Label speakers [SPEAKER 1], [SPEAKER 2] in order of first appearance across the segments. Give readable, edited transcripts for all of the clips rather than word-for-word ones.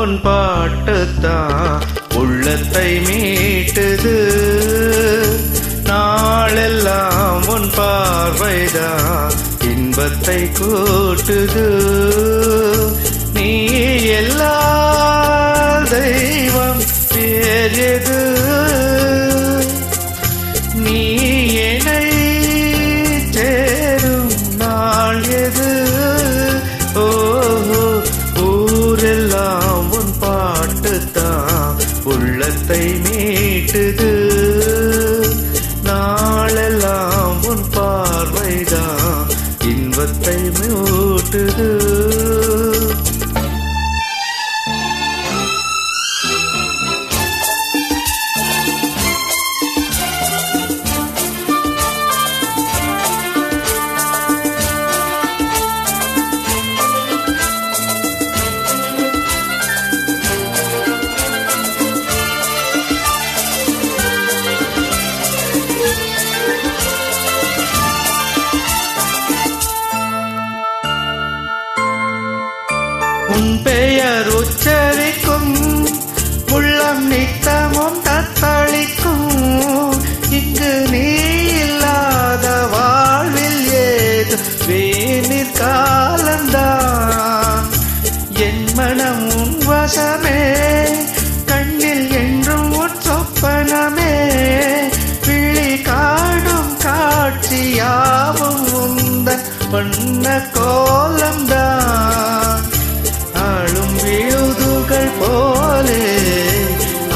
[SPEAKER 1] உன் பாட்டுத்தான் உள்ளத்தை மீட்டுது. நாளெல்லாம் உன் பார்வைதான் இன்பத்தை கூட்டுது. நீ எல்லா தெய்வம் பேரியது, நீ என்னை சேரும் நாள் எது? ஓஹோ, ஊரெல்லாம் உன் பாட்டுத்தான் உள்ளத்தை மீட்டுது. நாளெல்லாம் உன் பார்வைதான் இன்பத்தை மூட்டுது. உன் பெயர் உச்சரிக்கும் உள்ளம் நித்தமும் தத்தளிக்கும். இங்கு நீ இல்லாத வாழ்வில் ஏது வேணிற் காலந்தான். என் மனம் உன் வசமே, கண்ணில் என்றும் உன் சொப்பனமே. விழி காணும் காட்சியாவும் உந்தன் வண்ண கோலம்தான். ஆளும் விழுதுகள் போலே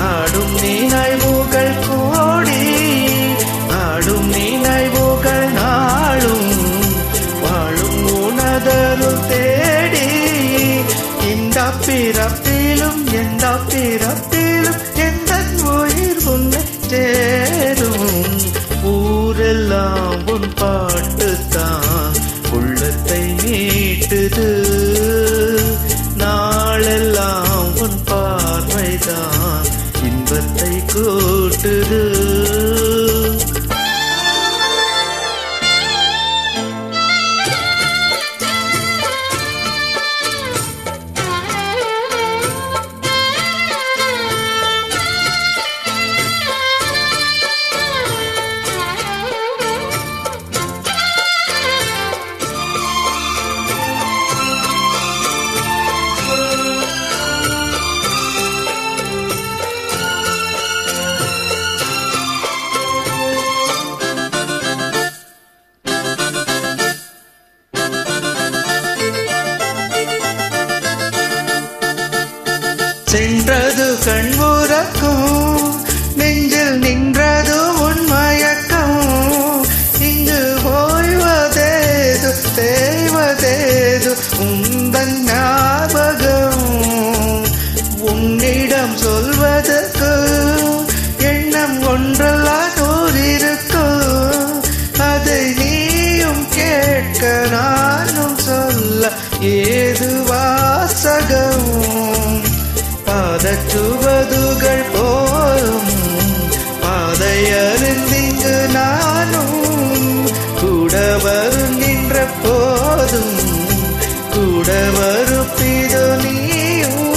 [SPEAKER 1] ஆடும் நினைவுகள் கோடி, ஆடும் நினைவுகள் நாளும் வாழும் உணதருள் தேடி. இந்த பிறப்பிலும் எந்த பிறப்பிலும் எந்த உயிர் உன்னை சேரும். ஊரெல்லாம் உன் பாட்டுத்தான் உள்ளத்தை மீட்டுது. நாளெல்லாம் உன் பார்வைதான் இன்பத்தை கூட்டுது. சென்றது கண்முறக்கும், நெஞ்சில் நின்றது உன் மயக்கம். இங்கு ஓய்வதேது தேய்வதேது உந்தன் ஞாபகம். உன்னிடம் சொல்வதற்கு எண்ணம் ஒன்றெல்லாம் நூறிருக்கும். அதை நீயும் கேட்க நானும் சொல்ல ஏது வாசகம். பாதச்சுவதுகள் போலும் பாதையறிந்திங்கு நானும் கூட வருகின்ற போதும் கூட வருப்பிதோ நீயும்.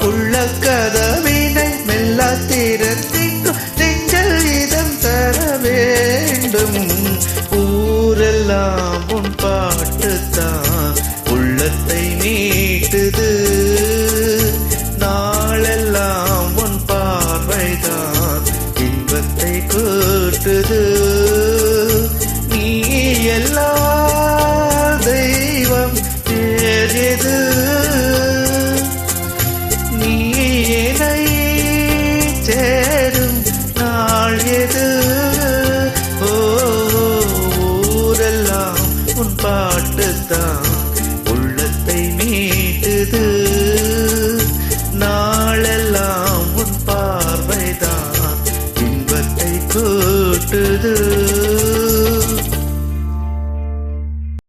[SPEAKER 1] உள்ள கதவினை மெல்ல திறந்திங்கும் நெஞ்சல் இதம் தர வேண்டும். ஊரெல்லாம் உன் பாட்டுத்தான் உள்ளத்தை மீட்டுது. நாளெல்லாம் உன் பார்வைதான் இன்பத்தை கூட்டுது. நீ எல்லா தெய்வம் பேரியது, நீ என்னை சேரும் நாள் எது? ஊரெல்லாம் உன் பாட்டுத்தான் உள்ளத்தை மீட்டுது. நாளெல்லாம் உன் பார்வைதான் இன்பத்தை கூட்டுது.